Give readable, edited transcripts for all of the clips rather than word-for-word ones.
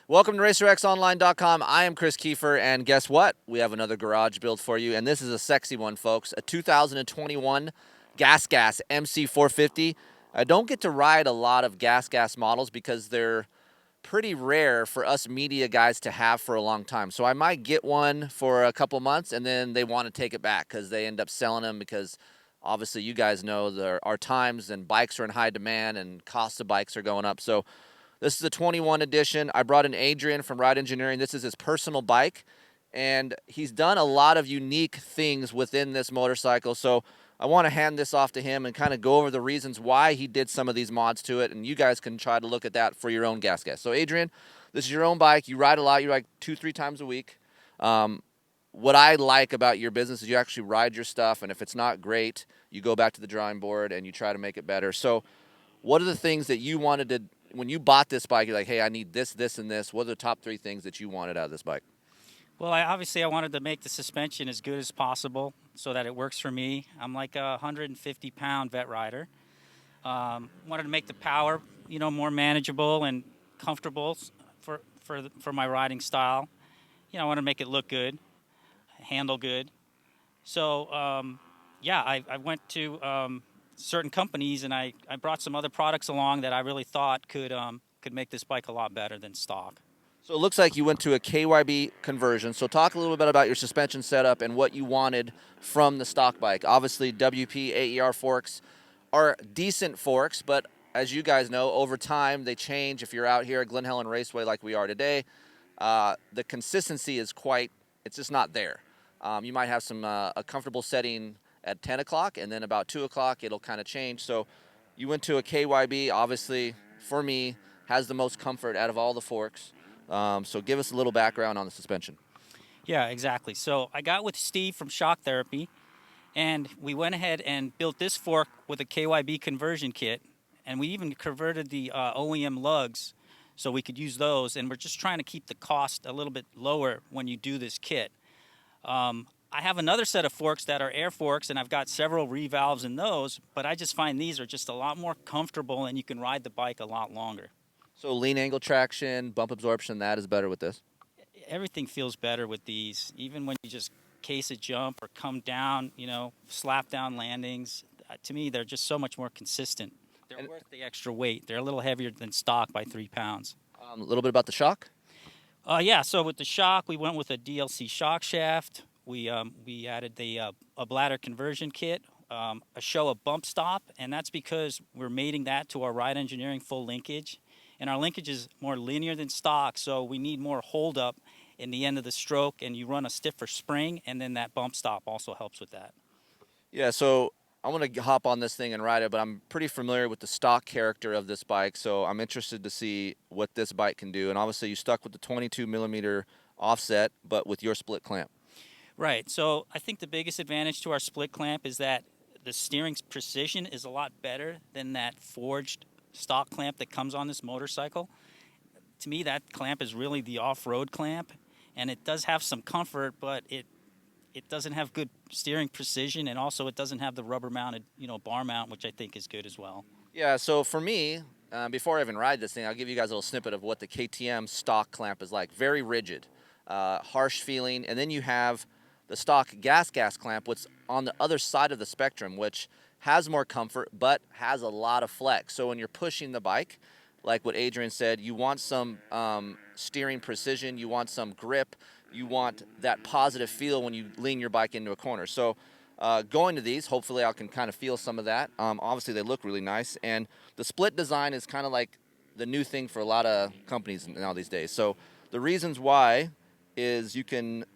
Welcome to RacerXOnline.com. I am Kris Keefer, and guess what? We have another garage build for you, and this is a sexy one, folks. A 2021 GasGas MC 450. I don't get to ride a lot of GasGas models because they're pretty rare for us media guys to have for a long time. So I might get one for a couple months, and then they want to take it back because they end up selling them because obviously you guys know there are times and bikes are in high demand and cost of bikes are going up. So this is a 21 edition. I brought in Adrian from Ride Engineering. This is his personal bike, and he's done a lot of unique things within this motorcycle. So I want to hand this off to him and kind of go over the reasons why he did some of these mods to it, and you guys can try to look at that for your own GasGas. So Adrian, this is your own bike. You ride a lot. You ride 2-3 times a week. What I like about your business is you actually ride your stuff, and if it's not great, you go back to the drawing board and you try to make it better. So what are the things that you wanted to, when you bought this bike, you're like, hey, I need this, this, and this. What are the top 3 things that you wanted out of this bike? Well, I wanted to make the suspension as good as possible so that it works for me. I'm like a 150-pound vet rider. Wanted to make the power, more manageable and comfortable for my riding style. I want to make it look good, handle good. So, I went to certain companies and I brought some other products along that I really thought could make this bike a lot better than stock. So it looks like you went to a KYB conversion. So talk a little bit about your suspension setup and what you wanted from the stock bike. Obviously, WP AER forks are decent forks, but as you guys know, over time they change. If you're out here at Glen Helen Raceway like we are today, the consistency is it's just not there. You might have a comfortable setting at 10 o'clock, and then about 2 o'clock it'll kind of change. So you went to a KYB, obviously, for me, has the most comfort out of all the forks. So give us a little background on the suspension. Yeah, exactly. So I got with Steve from Shock Therapy, and we went ahead and built this fork with a KYB conversion kit, and we even converted the OEM lugs so we could use those, and we're just trying to keep the cost a little bit lower when you do this kit. I have another set of forks that are air forks, and I've got several revalves in those, but I just find these are just a lot more comfortable, and you can ride the bike a lot longer. So lean angle traction, bump absorption, that is better with this? Everything feels better with these, even when you just case a jump or come down, slap down landings. To me, they're just so much more consistent. They're worth the extra weight. They're a little heavier than stock by 3 pounds. A little bit about the shock? So with the shock, we went with a DLC shock shaft. We added a bladder conversion kit, a Showa bump stop, and that's because we're mating that to our Ride Engineering full linkage. And our linkage is more linear than stock, so we need more hold up in the end of the stroke, and you run a stiffer spring, and then that bump stop also helps with that. Yeah, so I want to hop on this thing and ride it, but I'm pretty familiar with the stock character of this bike, so I'm interested to see what this bike can do. And obviously you stuck with the 22 millimeter offset, but with your split clamp. Right, so I think the biggest advantage to our split clamp is that the steering's precision is a lot better than that forged stock clamp that comes on this motorcycle. To me, that clamp is really the off-road clamp, and it does have some comfort, but it doesn't have good steering precision, and also it doesn't have the rubber-mounted, bar mount, which I think is good as well. Yeah, so for me, before I even ride this thing, I'll give you guys a little snippet of what the KTM stock clamp is like. Very rigid, harsh feeling, and then you have the stock GasGas clamp, what's on the other side of the spectrum, which has more comfort, but has a lot of flex. So when you're pushing the bike, like what Adrian said, you want some steering precision, you want some grip, you want that positive feel when you lean your bike into a corner. So going to these, hopefully I can kind of feel some of that. Obviously they look really nice, and the split design is kind of like the new thing for a lot of companies now these days. So the reasons why is you can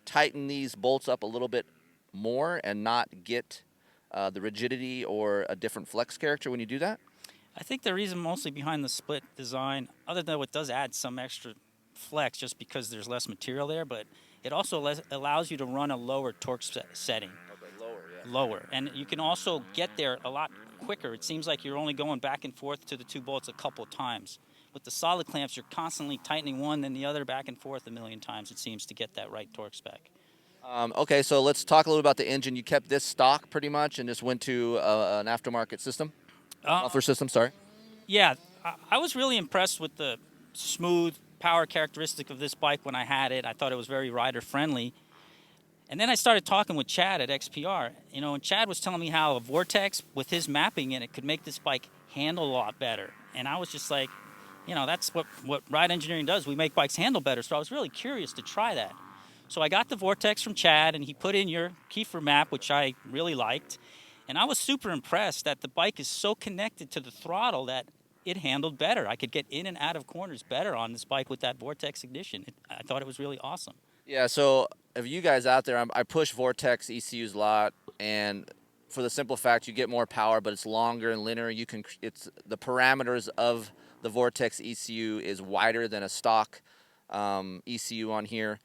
tighten these bolts up a little bit more and not get the rigidity or a different flex character when you do that? I think the reason mostly behind the split design, other than it does add some extra flex just because there's less material there, but it also allows you to run a lower torque setting. Okay, lower, yeah. Lower. And you can also get there a lot quicker. It seems like you're only going back and forth to the 2 bolts a couple of times. With the solid clamps, you're constantly tightening one, then the other back and forth a million times, it seems, to get that right torque spec. Okay, so let's talk a little about the engine. You kept this stock pretty much and just went to an aftermarket system? Muffler system, sorry. Yeah, I was really impressed with the smooth power characteristic of this bike when I had it. I thought it was very rider friendly. And then I started talking with Chad at XPR, and Chad was telling me how a Vortex with his mapping in it could make this bike handle a lot better. And I was just like, that's what ride engineering does. We make bikes handle better. So I was really curious to try that. So I got the Vortex from Chad, and he put in your Keefer map, which I really liked. And I was super impressed that the bike is so connected to the throttle that it handled better. I could get in and out of corners better on this bike with that Vortex ignition. I thought it was really awesome. Yeah, so if you guys out there, I push Vortex ECUs a lot, and for the simple fact you get more power, but it's longer and linear. It's the parameters of the Vortex ECU is wider than a stock ECU on here.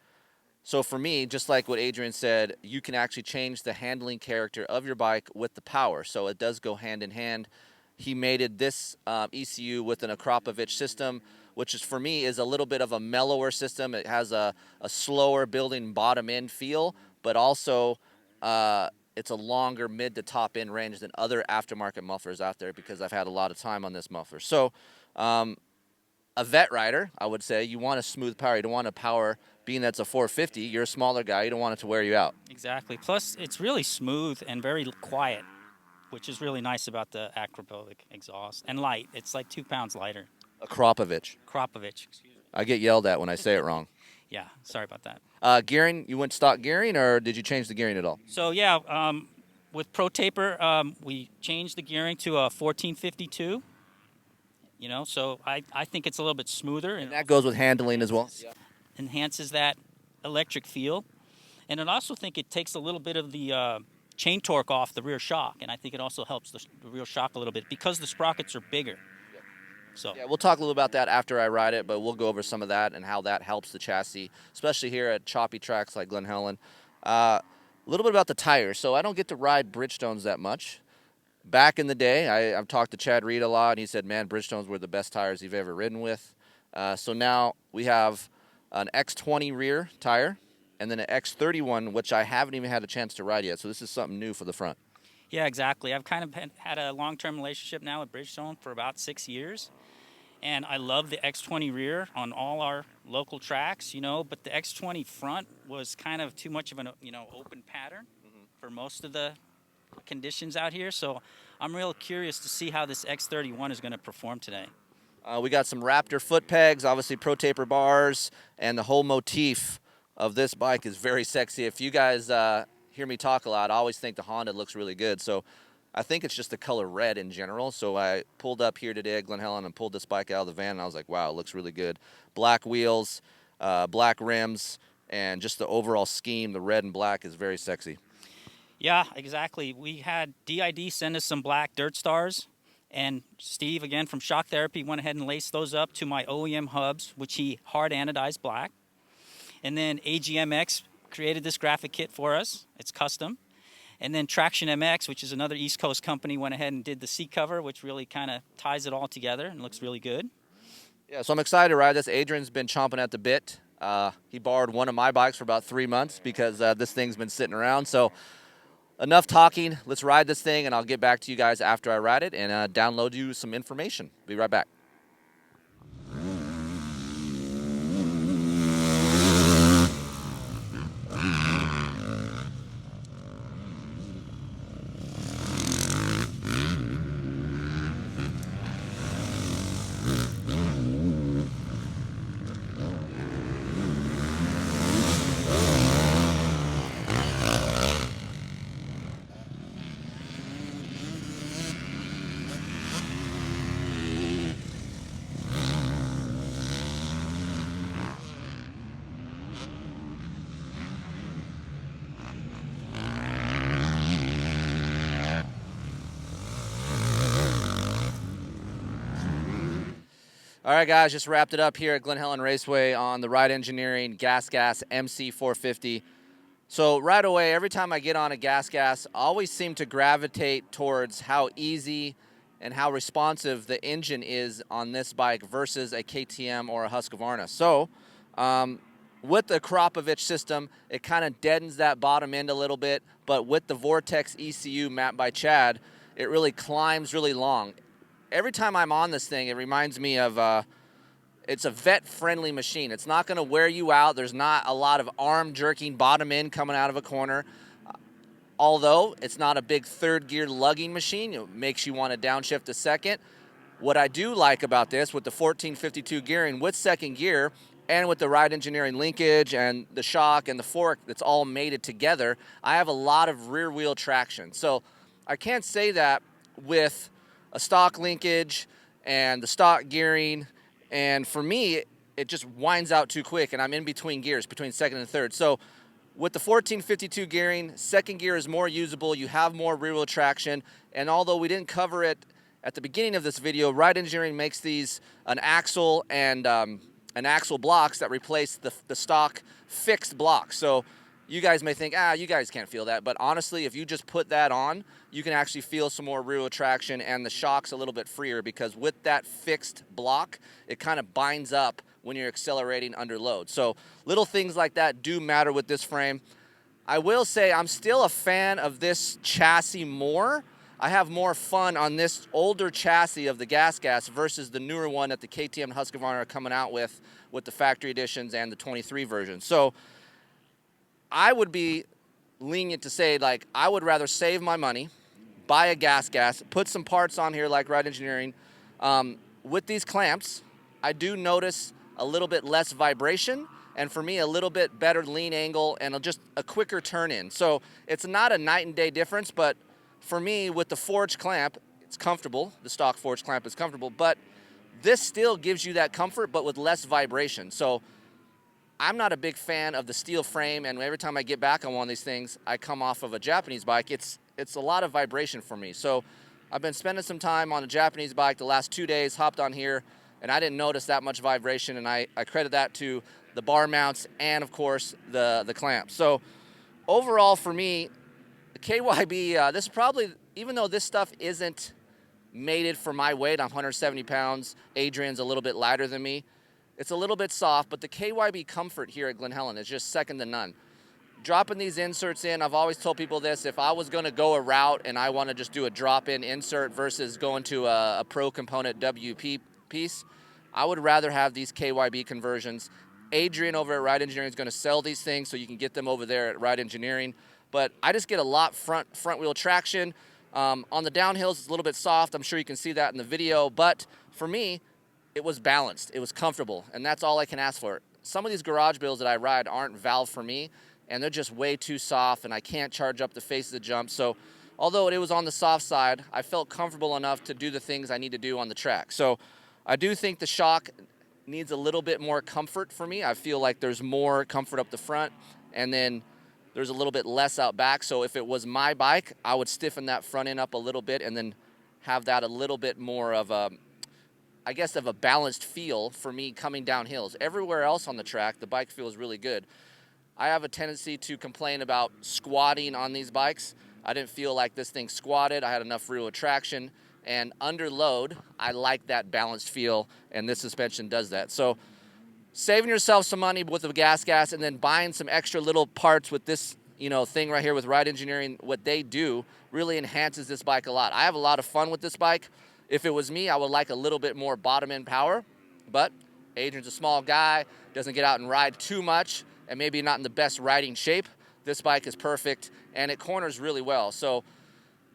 So for me, just like what Adrian said, you can actually change the handling character of your bike with the power. So it does go hand in hand. He mated this ECU with an Akrapovic system, which is, for me, is a little bit of a mellower system. It has a slower building bottom end feel, but also it's a longer mid to top end range than other aftermarket mufflers out there, because I've had a lot of time on this muffler. So a vet rider, I would say, you want a smooth power. You don't want a power, being that's a 450, you're a smaller guy, you don't want it to wear you out. Exactly. Plus, it's really smooth and very quiet, which is really nice about the Akrapovic exhaust. And light. It's like 2 pounds lighter. Akrapovic. Excuse me. I get yelled at when I say it wrong. Yeah, sorry about that. Gearing, you went stock gearing, or did you change the gearing at all? So, yeah, with Pro Taper, we changed the gearing to a 1452. So I think it's a little bit smoother. And that goes with handling as well? Yeah. Enhances that electric feel. And I also think it takes a little bit of the chain torque off the rear shock, and I think it also helps the rear shock a little bit because the sprockets are bigger. Yep. So yeah, we'll talk a little about that after I ride it, but we'll go over some of that and how that helps the chassis, especially here at choppy tracks like Glen Helen. A little bit about the tires. So I don't get to ride Bridgestones that much. Back in the day, I've talked to Chad Reed a lot, and he said, man, Bridgestones were the best tires he've ever ridden with. So now we have an X20 rear tire, and then an X31, which I haven't even had a chance to ride yet. So this is something new for the front. Yeah, exactly. I've kind of had a long-term relationship now with Bridgestone for about 6 years. And I love the X20 rear on all our local tracks, but the X20 front was kind of too much of an, open pattern for most of the conditions out here. So I'm real curious to see how this X31 is going to perform today. We got some Raptor foot pegs, obviously Pro Taper bars, and the whole motif of this bike is very sexy. If you guys hear me talk a lot, I always think the Honda looks really good. So I think it's just the color red in general. So I pulled up here today at Glen Helen and pulled this bike out of the van, and I was like, wow, it looks really good. Black wheels, black rims, and just the overall scheme, the red and black, is very sexy. Yeah, exactly. We had DID send us some black Dirt Stars, and Steve, again, from Shock Therapy, went ahead and laced those up to my OEM hubs, which he hard anodized black. And then AGMX created this graphic kit for us. It's custom. And then Traction MX, which is another East Coast company, went ahead and did the seat cover, which really kind of ties it all together and looks really good. Yeah, so I'm excited to ride this. Adrian's been chomping at the bit. He borrowed one of my bikes for about 3 months because this thing's been sitting around. So enough talking. Let's ride this thing, and I'll get back to you guys after I ride it and download you some information. Be right back. All right, guys, just wrapped it up here at Glen Helen Raceway on the Ride Engineering GasGas MC 450. So right away, every time I get on a GasGas, I always seem to gravitate towards how easy and how responsive the engine is on this bike versus a KTM or a Husqvarna. So with the Akrapovic system, it kind of deadens that bottom end a little bit, but with the Vortex ECU mapped by Chad, it really climbs really long. Every time I'm on this thing, it reminds me of It's a vet-friendly machine. It's not going to wear you out. There's not a lot of arm jerking bottom end coming out of a corner. Although it's not a big third gear lugging machine, it makes you want to downshift a second. What I do like about this with the 1452 gearing with second gear and with the Ride Engineering linkage and the shock and the fork that's all mated together, I have a lot of rear wheel traction. So I can't say that with a stock linkage and the stock gearing. And for me, it just winds out too quick and I'm in between gears, between second and third. So with the 1452 gearing, second gear is more usable. You have more rear wheel traction. And although we didn't cover it at the beginning of this video, Ride Engineering makes these an axle and an axle blocks that replace the stock fixed blocks. So you guys may think, you guys can't feel that. But honestly, if you just put that on, you can actually feel some more rear wheel traction and the shock's a little bit freer because with that fixed block, it kind of binds up when you're accelerating under load. So little things like that do matter with this frame. I will say I'm still a fan of this chassis more. I have more fun on this older chassis of the GasGas versus the newer one that the KTM and Husqvarna are coming out with the factory editions and the 23 version. So I would be lenient to say, like, I would rather save my money, buy a GasGas, put some parts on here like Ride Engineering. With these clamps, I do notice a little bit less vibration, and for me, a little bit better lean angle and just a quicker turn in. So it's not a night and day difference, but for me, with the forged clamp, it's comfortable. The stock forged clamp is comfortable, but this still gives you that comfort, but with less vibration. So I'm not a big fan of the steel frame, and every time I get back on one of these things, I come off of a Japanese bike. It's a lot of vibration for me. So I've been spending some time on a Japanese bike the last 2 days, hopped on here, and I didn't notice that much vibration, and I credit that to the bar mounts and, of course, the clamps. So overall, for me, the KYB, this is probably, even though this stuff isn't mated for my weight, I'm 170 pounds, Adrian's a little bit lighter than me, it's a little bit soft, but the KYB comfort here at Glen Helen is just second to none. Dropping these inserts in, I've always told people this, if I was going to go a route and I want to just do a drop-in insert versus going to a pro component WP piece, I would rather have these KYB conversions. Adrian over at Ride Engineering is going to sell these things, so you can get them over there at Ride Engineering. But I just get a lot front wheel traction. On the downhills, it's a little bit soft. I'm sure you can see that in the video. But for me, it was balanced. It was comfortable, and that's all I can ask for. Some of these garage builds that I ride aren't valve for me, and they're just way too soft, and I can't charge up the face of the jump. So although it was on the soft side, I felt comfortable enough to do the things I need to do on the track. So I do think the shock needs a little bit more comfort for me. I feel like there's more comfort up the front, and then there's a little bit less out back. So if it was my bike, I would stiffen that front end up a little bit and then have that a little bit more of a, I guess, of a balanced feel for me coming down hills. Everywhere else on the track, the bike feels really good. I have a tendency to complain about squatting on these bikes. I didn't feel like this thing squatted. I had enough rear traction. And under load, I like that balanced feel, and this suspension does that. So saving yourself some money with the GasGas and then buying some extra little parts with this, thing right here with Ride Engineering, what they do really enhances this bike a lot. I have a lot of fun with this bike. If it was me, I would like a little bit more bottom end power, but Adrian's a small guy, doesn't get out and ride too much, and maybe not in the best riding shape. This bike is perfect, and it corners really well. So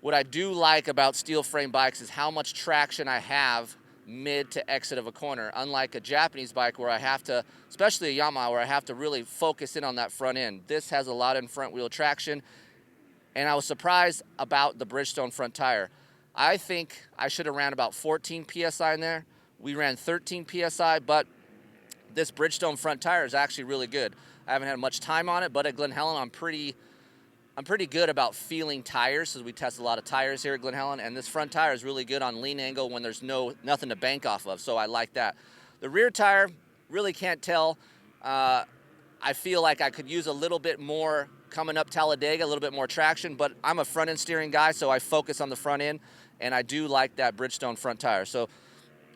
what I do like about steel frame bikes is how much traction I have mid to exit of a corner, unlike a Japanese bike where I have to, especially a Yamaha, where I have to really focus in on that front end. This has a lot in front wheel traction, and I was surprised about the Bridgestone front tire. I think I should have ran about 14 PSI in there. We ran 13 PSI, but this Bridgestone front tire is actually really good. I haven't had much time on it, but at Glen Helen, I'm pretty good about feeling tires, because we test a lot of tires here at Glen Helen, and this front tire is really good on lean angle when there's nothing to bank off of, so I like that. The rear tire, really can't tell. I feel like I could use a little bit more coming up Talladega, a little bit more traction, but I'm a front end steering guy, so I focus on the front end, and I do like that Bridgestone front tire. So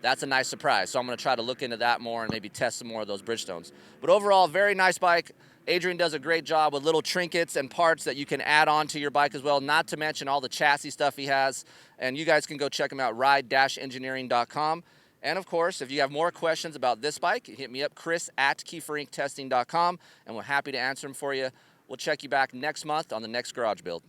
that's a nice surprise. So I'm going to try to look into that more and maybe test some more of those Bridgestones. But overall, very nice bike. Adrian does a great job with little trinkets and parts that you can add on to your bike as well, not to mention all the chassis stuff he has. And you guys can go check him out, ride-engineering.com. And of course, if you have more questions about this bike, hit me up, Kris@Keeferinktesting.com, and we're happy to answer them for you. We'll check you back next month on the next garage build.